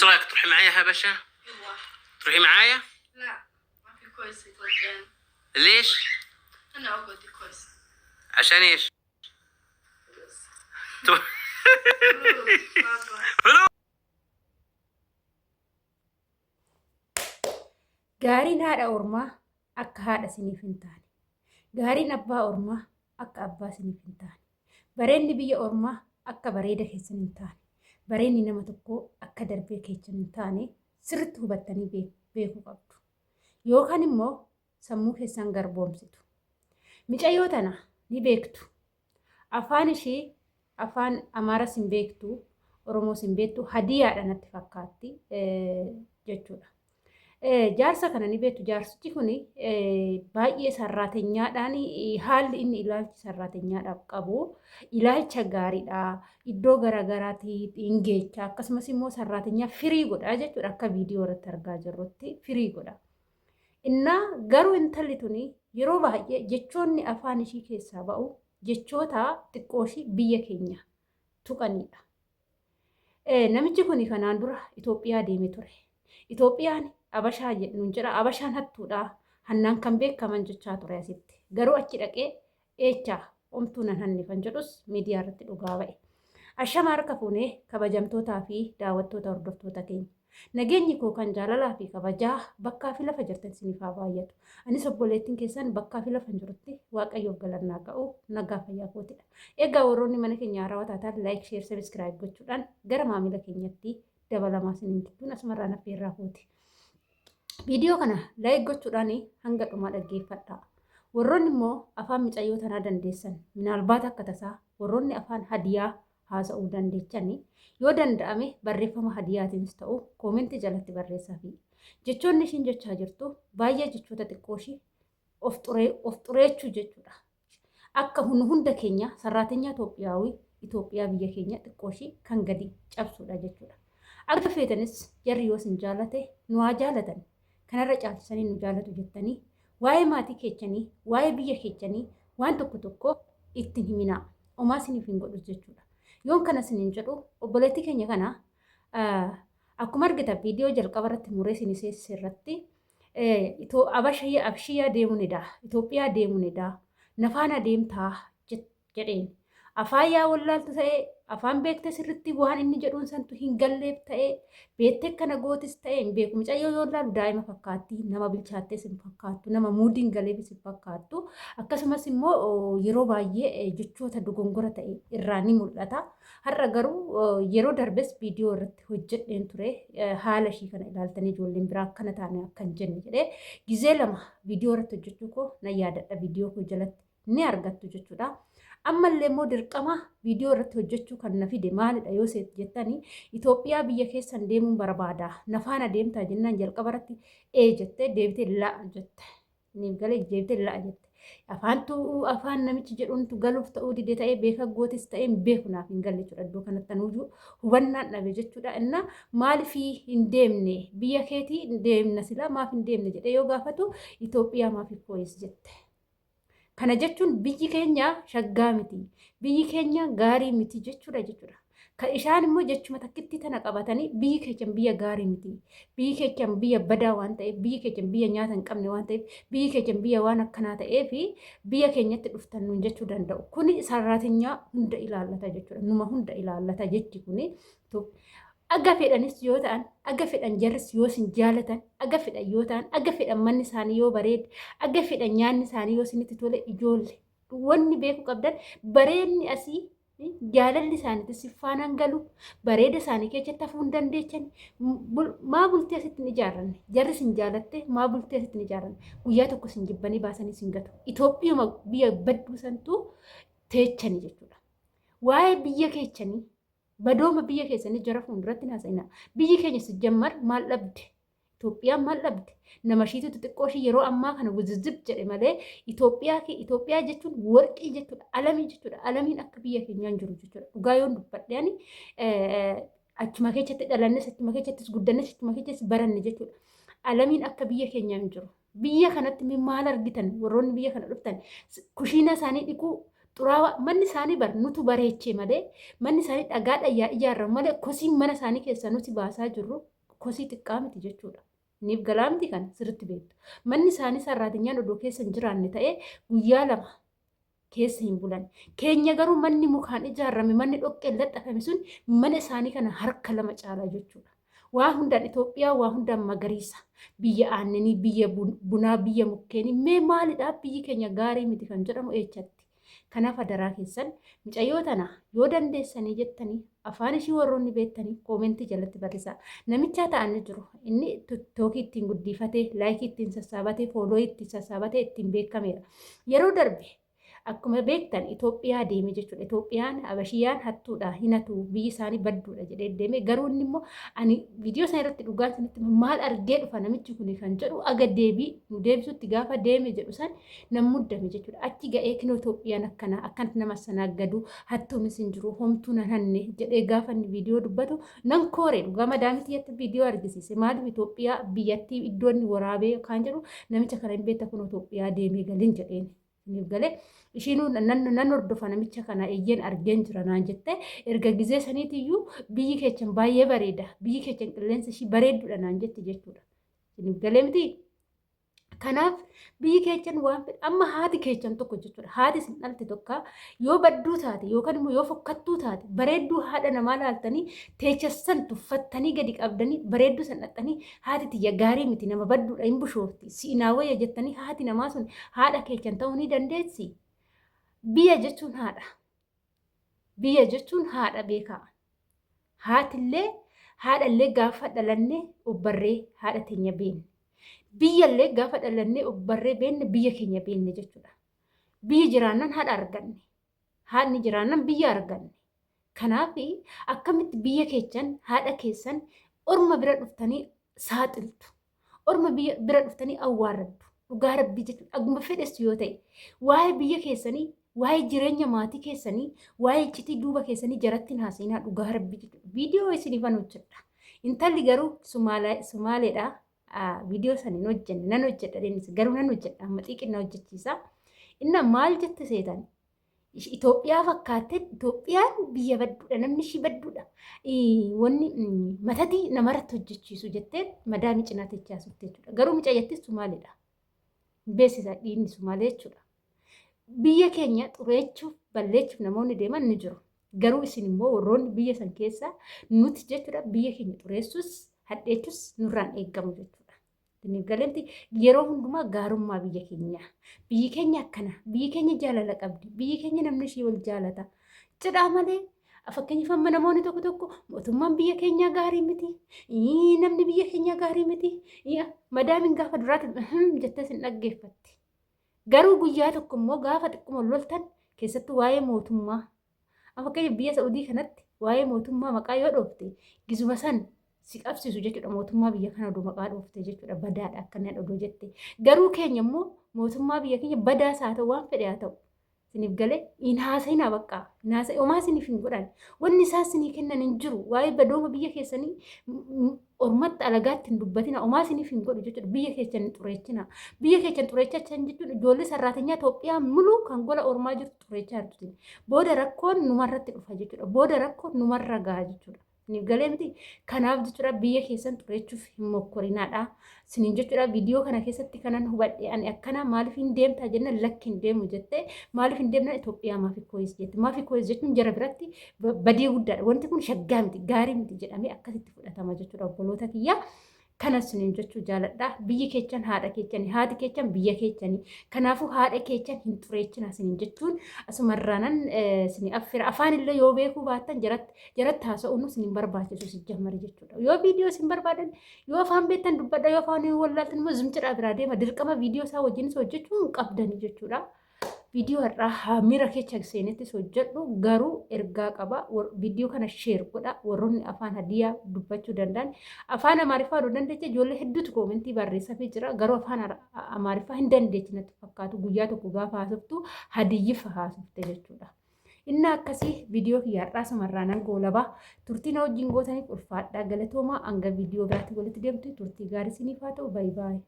ايش رايك تروحي معايا هبشه؟ يلا. تروحي معايا؟ لا ما في كويس يتوجهن. ليش؟ انا اقعد كويس. عشان ايش؟ فلوس. فلوس. Gaariin haadha ormaa akka haadha siniif hin taane. Gaariin abbaa ormaa akka abbaa siniif hin taane. Bareenni biyya ormaa akka bareeda keessan hin taane. Bareenni nama tokkoo akka darbee keessan hin taane sirriitti hubattanii beekuu qabdu. Yookaan immoo sammuu keessan garboomsitu. Micayyoo tana ni beektu. Afaan ishee afaan Amaaras hin beektu, Oromoos hin beektu, hadiyaadha natti fakkaatti jechuudha. Jaarsa kana ni beektu. Jaarsichi kun baay'ee sarraatenyaadhaan haalli inni ilaalchi sarraatenyaadhaaf qabu ilaalcha gaariidha. Iddoo garaagaraatti hin geecha. Akkasumas immoo sarraatenyaa firii godha jechuudha. Akka viidiyoo irratti argaa jirrutti firii godha. Innaa garuu intalli tuni yeroo baay'ee jechoonni afaan ishii keessaa ba'u jechoota xiqqooshii biyya keenya tuqanidha. Namichi kun kanaan dura Itoophiyaa deemee ture. Itoophiyaan Abashaa jedhuun jira. Abashaan hattuudha. Hannaan kan beekaman jechaa ture asitti. Garuu achi dhaqee eechaa omtuu nan hanne kan jedhus miidiyaa irratti dhugaa ba'e. Ashama harka fuunee kabajamtootaa fi daawwattoota hordoftoota keenya. Nageenyi koo kan jaalalaa fi kabajaa bakkaa fi lafa jirtan siniif haa baay'atu. Anis obboleettiin keessan bakkaa fi lafa jirutti Waaqayyoof galannaa ga'u nagaa fayyaa kootidha. Egaa warroonni mana keenya haarawaa taatan laayik, sheer, sabiskiraayib gochuudhaan gara maamila keenyatti dabalamaa siniin gidduun asumarraa naffeerraa kooti. Viidiyoo kana laayik gochuudhaan hanga dhumaa dhaggeeffadhaa. Warroonni immoo afaan micayyoo tanaa dandeessan minaalbaata akka tasaa warroonni afaan hadiyaa haasa'uu dandeechanii yoo danda'ame barreeffama hadiyaatiinis ta'u koomentii jalatti barreessaafi. Jechoonni ishiin jechaa jirtu baay'ee jechoota xiqqooshii of xureechuu jechuudha. Akka hunda keenya sarraatenyaa Itoophiyaa biyya keenya xiqqooshii kan gadi cabsuudha jechuudha. Akka feetanis jarri yoo sin jaalate nu haa jaalatan. Kanarra caalchisanii nu jaalatu jettanii waa'ee maatii keechanii, waa'ee biyya keechanii waan tokko ittiin himinaa. Omaa siniif hin godhus jechuudha. Yoon kana siniin jedhu obboleettii keenya kana akkuma argitan viidiyoo jalqaba irratti muree sinis seessise irratti Abashiyaa deemuunidha. Itoophiyaa deemuunidha. Nafaana deemtaa jedheen. Afaan yaa wallaaltu ta'ee afaan beekte sirritti waan inni jedhuun santu hin galleef ta'ee beektee kana gootis ta'ee hin beeku. Micayyoo yoo ilaalu daa'ima fakkaatti, nama bilchaattees hin fakkaattu, nama muudiin galeefis hin fakkaattu. Akkasumas immoo yeroo baay'ee jechoota dogongora ta'e irraa ni mul'ata. Har'a garuu yeroo darbes viidiyoo irratti hojjedheen ture haala ishii kana ilaaltanii ijoolleen biraa akkana taane akka hin jenne jedhee gizee lama viidiyoo irratti hojjechuu koo nan yaadadha. Viidiyoo koo jalatti ni argattu jechuudha. Ammallee immoo dirqama viidiyoo irratti hojjechuu kan na fide maalidha yoo jettanii Itoophiyaa biyya keessan deemuun barbaada. Nafaana deemtaa jennaan jalqaba irratti jettee deebitee la'a jette. Niif galee deebitee la'a jette. Afaan namichi jedhuuntu galuuf ta'uu dide ta'ee beeka gootis ta'ee hin beeku naaf hin galle jechuudha. Iddoo kanatti anuujuu hubannaan dhabe jechuudha. Inna maaliif hin deemne biyya keetii hin deemna silaa maaf hin deemne jedhee yoo gaafatu Itoophiyaa maafiif kooyis jette. Kana jechuun biyyi keenya shaggaa miti. Biyyi keenya gaarii miti jechuudha. Kan isaan immoo jechuma takkitti tana qabatanii biyyi keenya biyya gaarii miti. Biyyi keenya biyya badaa waan ta'eef, biyyi keenya biyya nyaata hin qabne waan ta'eef, biyyi keenya biyya waan akkanaa ta'eef biyya keenyatti dhuftan nuun jechuu danda'u. Kuni sarraatenyaa hunda ilaallata jechuudha. Numa hunda ilaallata jechi kuni. Aga fedhanis yoo ta'an, aga fedhan jarris yoo sin jaalatan, aga fedhan yoo ta'an, aga fedhan manni isaanii yoo bareede, aga fedhan nyaanni isaanii yoo sinitti tole ijoollee. Wanni beekuu qabdan bareedni asii jaalalli isaaniitti si faanaan galu bareeda isaanii keessatti hafuu hin dandeechan. Maa bultee asitti hin ijaarranne jarri sin jaalatte maa bultee asitti hin ijaarranne guyyaa tokko sin jibbanii baasanii sin gatu. Itoophiyaa biyya badduu santuu teechanii jechuudha. Waa'ee biyya keechanii badooma biyya keessanii jara fuulduratti haasa'ina. Biyyi keenya sijammar maal dhabde? Itoophiyaan maal dhabde? Nama ishiitu xixiqqoo ishii yeroo ammaa kana wuzzizib jedhe malee Itoophiyaa jechuun warqii jechuudha. Alamii jechuudha. Alamiin akka biyya keenyaan jiru jechuudha. Dhugaa yoon dubbadhe achuma keessatti dhalannes, achuma keessattis guddannes, achuma keessattis baranne jechuudha. Alamiin akka biyya keenyaan jiru. Biyya kanatti maal argitan warroonni biyya kana dhuftan kushiina isaanii dhiquu xuraawaa manni isaanii nutu bareechee malee manni isaanii dhagaadhaan ijaaramu malee kosiin mana isaanii keessaa nuti baasaa jirru kosii xiqqaa miti jechuudha. Niif galaa miti kan sirriitti beektu. Manni isaanii sarraatinyaan odoo keessa hin jiraanne ta'ee guyyaa lama keessa hin bulan. Keenya garuu manni mukaan ijaarame manni dhoqqeen laxxafame sun mana isaanii kana harka lama caalaa jechuudha. Waa hundaan Itoophiyaa waa hundaan magariisa. Biyya aannanii, biyya bunaa, biyya mukkeenii mee maalidhaa biyyi keenya gaarii miti kan jedhamu eechatti. Kanaaf adaraa keessan mucayyoo tana yoo dandeessanii jettanii afaan ishii warroonni beektanii koomentii jalatti barreessaa. Namichaa ta'anii jiru. Inni tookii ittiin guddifatee, laayikii ittiin sassaabatee, fooloo ittiin sassaabatee ittiin beekameera. Yeroo darbe akkuma beektan Itoophiyaa deeme jechuudha. Itoophiyaan Habashiyaan hattuudha hinatu biyyi isaanii badduudha jedhee deeme garuu inni immoo ani viidiyoo sana irratti dhugaa isinitti maal argee dhufa namichi kun kan jedhu aga nu deebisutti gaafa deeme jedhu san nan muddame jechuudha. Achi ga'ee kinoo Itoophiyaan akkanatti nama sanaaggadu hattuunis hin jiru homtuu nan hanne jedhee gaafa inni viidiyoo dubbatu nan kooree dhugaa madaamitiyyatti viidiyoo argisiise maaliif Itoophiyaa biyyattii iddoo inni waraabee kan jedhu namicha kana hin beekta kun Itoophiyaa deemee galiin jedheen. Galee ishiinuu nan hordofa namicha kana eeyyeen argeen jira naan jettee erga gizee saniitiyyuu biyyi keechan baay'ee bareeda biyyi keechan qilleensa ishii bareedduudha naan jette jechuudha. Galee miti kanaaf biyyi keechan waan amma haati keechan tokko jechuudha. Haati sin dhalte tokko yoo badduu taate yookaan immoo yoo fokkattuu taate bareedduu haadha namaa laaltanii teechassan tuffattanii gadi qabdanii bareedduu san dhattanii haati tiyya gaarii miti nama badduudha hin bushoofti siinaa wayya jettanii haati namaa sun haadha keechan ta'uu ni dandeessi. Biyya jechuun haadha. Biyya jechuun haadha beekaa. Haatillee haadhallee gaafa dhalannee obbarree haadha teenya beekne. Biyyallee gaafa dhalannee obbarree beekne biyya keenya beekne jechuudha. Biyyi jiraannan haadha arganne. Haadni jiraannan biyya arganne. Kanaaf akkamitti biyya keechan haadha keessan orma bira dhuftanii saaxiltu. Orma bira dhuftanii awwaarraddu. Dhugaa rabbii jechuudha. Akkuma fedhes yoo ta'e waa'ee biyya keessanii waa'ee jireenya maatii keessanii waa'ee iccitii duuba keessanii jaratti haasa'inaa dhugaa rabbii jechuudha. Viidiyoo isiniifan hojjedha. Intalli garuu Sumaaleedha. Viidiyoo saniin hojjenne nan hojjedha garuu nan hojjedha amma xiqqina hojjechiisa. Inna maal jette seetan Itoophiyaa fakkaattee Itoophiyaan biyya badduudha namni ishii badduudha. Wanni matatii namarratti hojjechiisu jettee madaamii cinaa techaasutti jechuudha. Garuu mucayyattis Sumaaleedha. Beeksisa dhiinni Sumaalee jechuudha. Biyya keenya xureechuuf balleechuuf namoonni deeman ni jiru. Garuu isin immoo warroonni biyya san keessa nuti jechuudha biyya keenya xureessus hadheechus nurraan eeggamu jechuudha. Galeemti yeroo hundumaa gaarummaa biyya keenyaa. Biyyi keenya akkana. Biyyi keenya jaalala qabdi. Biyyi keenya namni ishii wal jaalata. Cidhaa malee fakkeenyaaf amma namoonni tokko mootummaan biyya keenyaa gaarii miti. Namni biyya keenyaa gaarii miti. Madaamiin gaafa duraatti jettee sin dhaggeeffatti. Garuu guyyaa tokko immoo gaafa xiqquma loltan keessattuu waa'ee mootummaa. Fakkeenyaaf biyya Saa'udii kanatti waa'ee mootummaa maqaa yoo dhoofte gizuma san si qabsiisu jechuudha. Mootummaa biyya kana oduu maqaa dhoofte jechuudha. Badaadha akkana oduu jette. Garuu keenya immoo mootummaa biyya keenya badaas haa ta'u waan fedhe haa ta'u. Siniif galee hin haasa'inaa bakka. Hin haasa'e homaa siniif hin godhan. Wanni isaan sinii kennan hin jiru. Waa'ee badooma biyya keessanii ormatti alagaatti hin dubbatina. Homaa siniif hin godhu jechuudha. Biyya keessan hin xureechina. Biyya keessan xureechaa jechuun ijoollee sarraatinyaa Itoophiyaa muluu kan gola ormaa jirtu xureechaa jirtu. Booda rakkoon numarratti dhufa jechuudha. Booda rakkoon numarra gaha jechuudha. Siniif galee miti kanaaf jechuudha biyya keessan xureechuuf hin mokkorinaadha. Siniin jechuudha viidiyoo kana keessatti kanan hubadhe ani akkana maaliif hin deemtaa jenna lakki hin deemu jettee maaliif hin deemna Itoophiyaa maafii kooyis jette. Maafii kooyis jechuun jara biratti badii guddaadha. Wanti kun shaggaa miti gaarii miti jedhamee akkasitti fudhatama jechuudha obboloota kiyyaa. Kanas siniin jechuu jaaladha. Biyyi keechan haadha keechani haati keechan biyya keechani. Kanaafuu haadha keechan hin xureechina siniin jechuun asumarraanan sini affira afaan illee yoo beekuu baattan jaratti haasa'uun siniin barbaachisu si jammari jechuudha. Yoo viidiyoo sin barbaadan yoo afaan beektan dubbadha yoo afaan wallaaltan immoo zimcidhaa biraa deema dirqama viidiyoo isaa wajjinis hojjechuun qabdani jechuudha. Viidiyoo har'aa miira keessa seenettis hojjedhu garuu ergaa qaba. Viidiyoo kana sheer godha warroonni afaan hadiyaa dubbachuu danda'an. Afaan Amaariffaa oduu dandeeche ijoollee hedduutu koomentii barreessafii jira. Garuu afaan Amaariffaa hin dandeechi natti fakkaatu guyyaa tokko gaafa haasoftu hadiyyiif haasofte jechuudha. Inni akkasii viidiyoo kiyya har'aa samarraanan goolabaa turtii na wajjin gootaniif ulfaadhaa galatoomaa hanga viidiyoo biraatti walitti deemtu turtii gaarii siniif haa ta'u baay'ee.